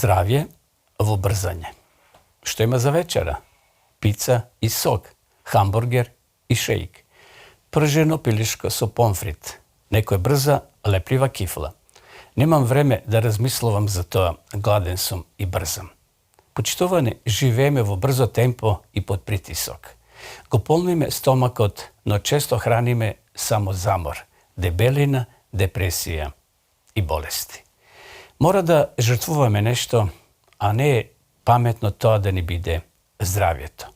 Zdravje во брзање. Што има за вечера? Пица и сок, хамбургер и шејк, пржено пилишко со помфрит, некој брза, леплива кифла. Немам време да размислувам за тоа, гладен сум и брзам. Почитувани, живееме во брзо темпо и под притисок. Го полниме стомакот, но често храниме само замор, дебелина, депресија и болести. Мора да жртвуваме нешто, а не е паметно тоа да ни биде здравјето.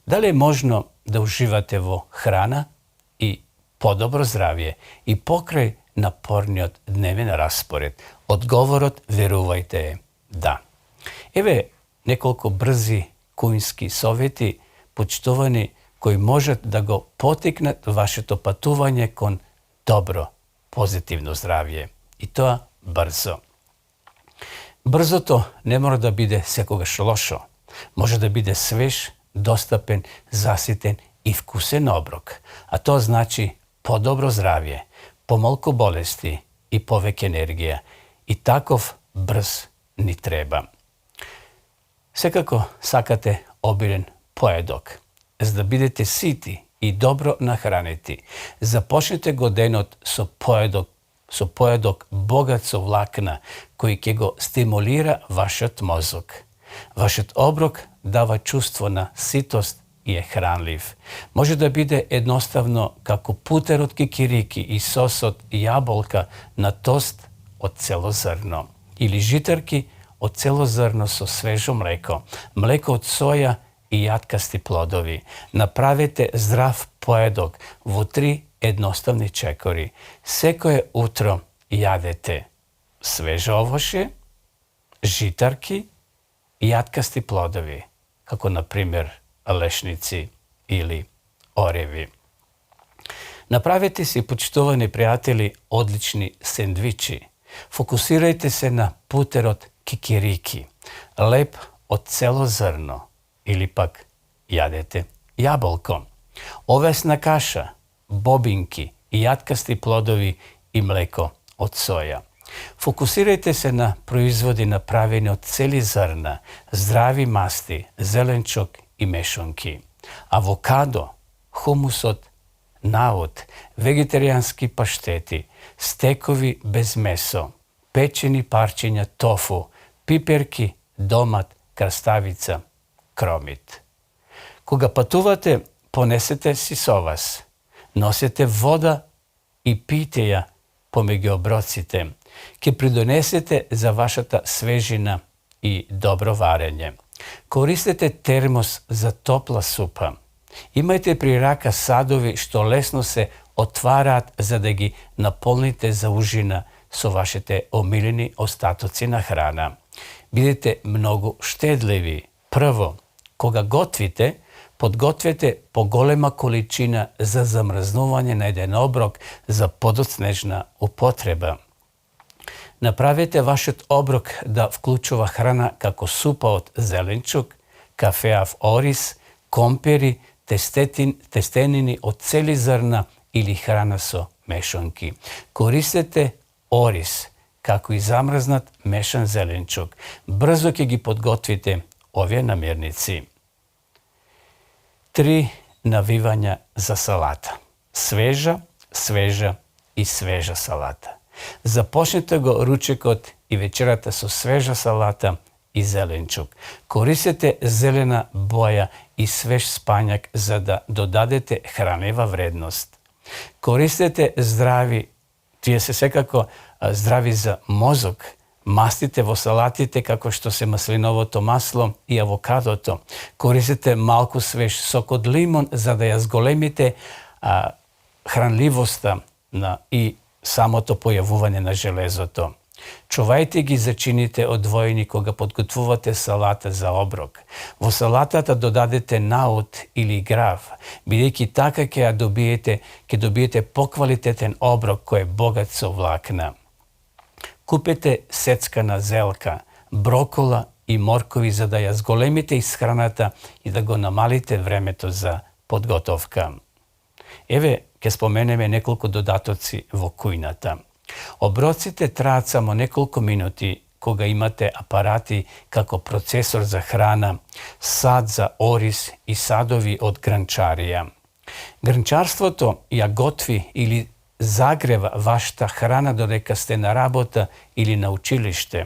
Дали е можно да уживате во храна и подобро здравје и покрај напорниот дневен распоред? Одговорот, верувајте, е да. Еве неколку брзи кујнски совети, почитувани, кои можат да го потикнат вашето патување кон добро, позитивно здравје. И тоа брзо. Брзото не мора да биде секогаш лошо. Може да биде свеж, достапен, заситен и вкусен оброк. А тоа значи подобро здравје, помалку болести и повеќе енергија. И таков брз ни треба. Секако сакате обилен поедок, за да бидете сити и добро нахранети. Започнете го денот со поедок богат со влакна, кој ќе го стимулира вашиот мозок. Вашиот оброк дава чувство на ситост и е хранлив. Може да биде едноставно како путер од кикирики и сос од јаболка на тост од цело зрно. Или житарки од цело зрно со свежо млеко, млеко од соја и јаткасти плодови. Направете здрав поедок во 3 едноставни чекори. Секое утро јадете свежо овошје, житарки и јаткасти плодови, како на пример лешници или ореви. Направете си, почитувани пријатели, одлични сендвичи. Фокусирајте се на путерот кикирики, леп од цело зрно, или пак јадете јаболко, овесна каша, бобинки и јаткасти плодови и млеко од соја. Фокусирајте се на производи направени од цели зрна, здрави масти, зеленчок и мешонки. Авокадо, хумусот, наот, вегетаријански паштети, стекови без месо, печени парчиња тофу, пиперки, домат, краставица, кромит. Кога патувате, понесете си со вас. Носете вода и пијте ја помеѓу оброците. Ке придонесете за вашата свежина и добро варење. Користете термос за топла супа. Имајте при рака садови што лесно се отвараат за да ги наполните за ужина со вашите омилени остатоци на храна. Бидете многу штедливи. Прво, кога готвите, подгответе поголема количина за замрзнување на еден оброк за подоцнежна употреба. Направете вашиот оброк да вклучува храна како супа од зеленчук, кафеав ориз, компери, тестенини од цели зрна или храна со мешанки. Користете ориз, како и замрзнат мешан зеленчук. Брзо ќе ги подготвите овие намирници. 3 навивања за салата. Свежа, свежа и свежа салата. Започнете го ручекот и вечерата со свежа салата и зеленчук. Користете зелена боја и свеж спањак за да додадете хранлива вредност. Користете здрави, тие се секако здрави за мозок, мастите во салатите како што се маслиновото масло и авокадото. Користете малку свеж сок од лимон за да ја зголемите хранливоста и самото појавување на железото. Чувајте ги зачините одвоени кога подготвувате салата за оброк. Во салатата додадете наот или грав, бидејќи така ќе добиете поквалитетен оброк кој е богат со влакна. Купете сецкана зелка, брокола и моркови за да ја зголемите исхраната и да го намалите времето за подготовка. Еве, ќе споменеме неколку додатоци во кујната. Оброците траат само неколку минути koga imate aparati kako procesor za hrana, sad za oris i sadovi od grančarija. Grančarstvo to ja готви ili zagreva vašta hrana dodека ste na rabota ili na učilište.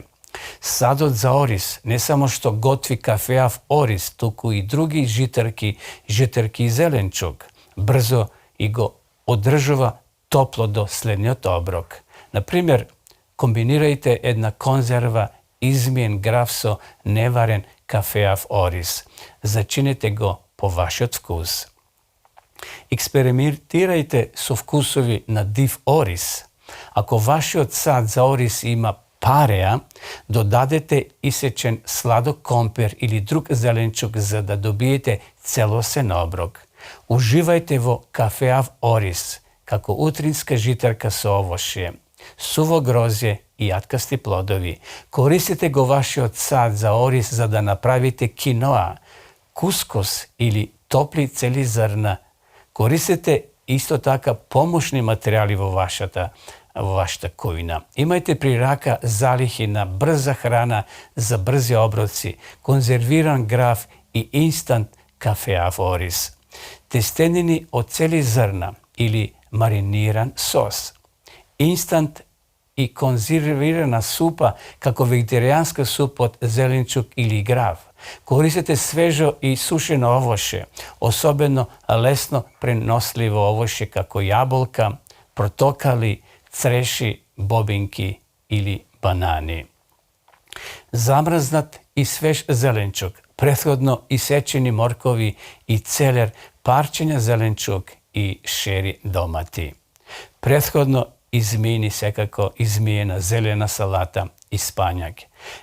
Sadot za oris ne samo što готви kafeav oris, tuku i drugi žitarki i zelenčuk. Brzo i go održava toplo do slednjot obrok. Na primjer, kombinirajte jedna konzerva izmijen gravso nevaren kafeav oris. Začinite go po vašot vkus. Eksperimentirajte su vkusovi na div oris. Ako vašot sad za oris ima pareja, dodadete isečen sladok kompir ili drug zelenčuk za da dobijete celosen obrok. Uživajte vo kafeav oris, kako utrinska žitarka sa ovošje, suvo grožđe i jatkasti plodovi. Koristite go vaši od sad za oris za da napravite kinoa, kuskus ili topli celi zrna. Koristite isto taka pomoćni materijali vo vašta kujna. Imajte pri raka zalihi na brza hrana za brze obroci, konzerviran graf i instant kafeav oris. Testenini od celi zrna ili mariniran sos. Instant i konzervirana supa kako vegetarijanska supa od zelenčuk ili grav. Koristite svežo i sušeno ovoše, osobeno lesno prenosljivo ovoše kako jabolka, portokali, creši, bobinki ili banani. Zamrznat i svež zelenčuk, prethodno isečeni morkovi i celer, parčenja zelenčuk i šeri domati. Prethodno izmijena zelena salata i spanjak.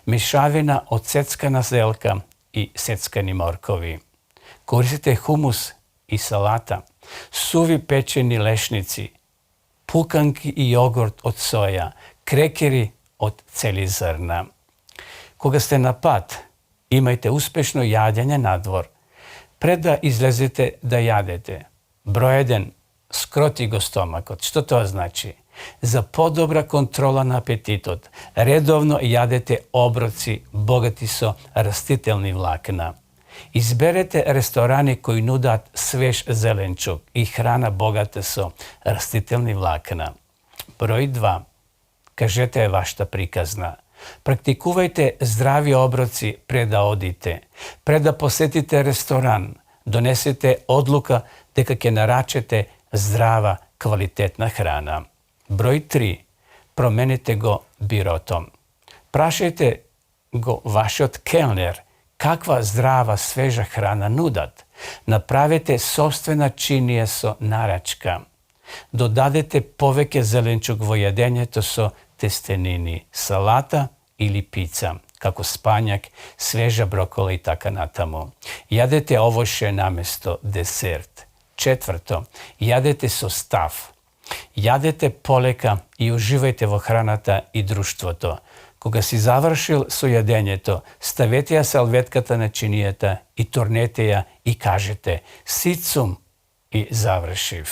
Mešavina od seckana zelka i seckani morkovi. Koristite humus i salata, suvi pečeni lešnici, pukanki i jogurt od soja, krekeri od celi zrna. Koga ste na pat, imajte uspešno jadjanje na dvor. Pred da izlezete da jadete. Broj 1. Skroti go stomakot. Što to znači? Za podobra kontrola na apetitot, redovno jadete obroci bogati so rastitelni vlakna. Izberete restorani koji nudat svež zelenčuk i hrana bogata so rastitelni vlakna. Broj 2. Kažete je vašta prikazna. Praktikuvajte zdravi obroci pred da odite. Pred da posetite restoran, donesete odluka deka ke naračete zdrava, kvalitetna hrana. Broj 3. Promenite go birotom. Prašajte go vašot kelner kakva zdrava, sveža hrana nudat. Napravite sopstvena činije so naračka. Dodadete poveke zelenčuk vo jedenje, to so testenini, salata ili pizza, kako spanjak, sveža brokola i taka natamo. Jadete ovoše namesto desert. 4. Jadete so stav. Jadete poleka i uživajte vo hranata i društvo to. Koga si završil so jedenje to, stavete ja salvetkata na činijeta i tornete ja i kažete sit sum i završiv.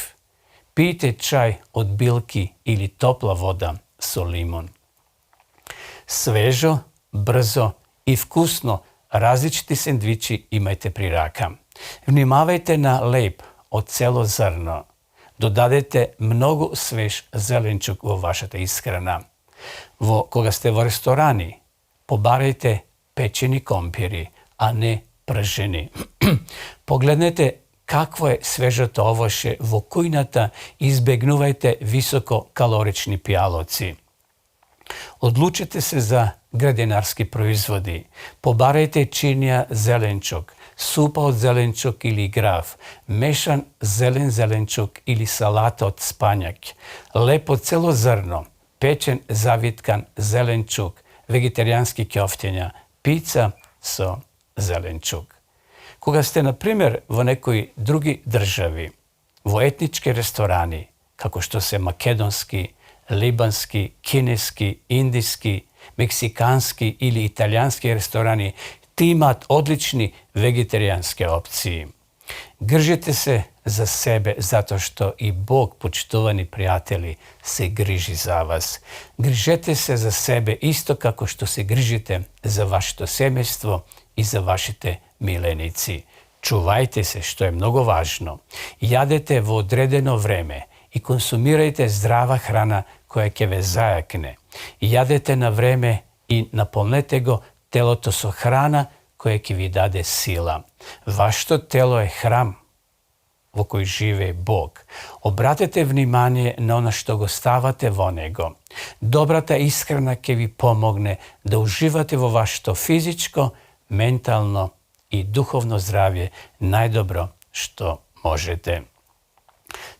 Pijte čaj od bilki ili topla voda so limon. Svežo, brzo i vkusno različiti sendviči imajte pri raka. Vnimavajte na lep od celo zrno. Dodadete mnogo svež zelenčuk vo vašata ishrana. Koga ste vo restorani, pobarajte pečeni kompiri, a ne prženi. Pogledajte kakvo je svežato ovoše vo kujnata, izbegnuvajte visokokalorični pijaloci. Odlučite se za građevinarski proizvodi. Pobarajte činija zelenčuk, supa od zelenčuk ili graf, mešan zelenčuk ili salata od spanjak, lepo celo zrno, pečen zavitkan zelenčuk, vegetarijanski kjoftenja, pizza so zelenčuk. Koga ste, na primjer, vo nekoj drugi državi, vo etnički restorani, kako što se makedonski, libanski, kineski, indijski, meksikanski ili italijanski restorani, ti imat odlični vegetarijanske opcije. Gržite se za sebe zato što i Bog, počtovani prijatelji, se griži za vas. Grižete se za sebe isto kako što se grižite za vaše semejstvo i za vašite milenici. Čuvajte se, što je mnogo važno. Jadete v odredeno vreme i konsumirajte zdrava hrana koja ke ve zajakne. Jadete na vreme i napolnete go, telo to so hrana koje ki vi dade sila. Vašto telo je hram v koj žive Bog. Obratite vнимание na ono što go stavate vo него. Dobra ta ishrana ke vi pomogne da uživate vo vašto fizičko, mentalno i duhovno zdravlje najdobro što možete.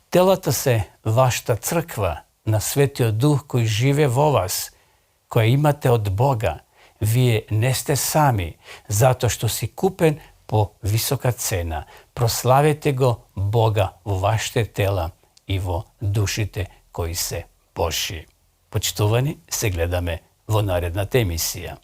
Telata se vašta crkva, na svetio duh koji žive vo vas, koje imate od Boga. Vi neste sami, zato što si kupen po visoka cena. Proslavite go Boga vo vašte tela i vo dušite koji se Božji. Počtovani, se gledame vo naredna emisija.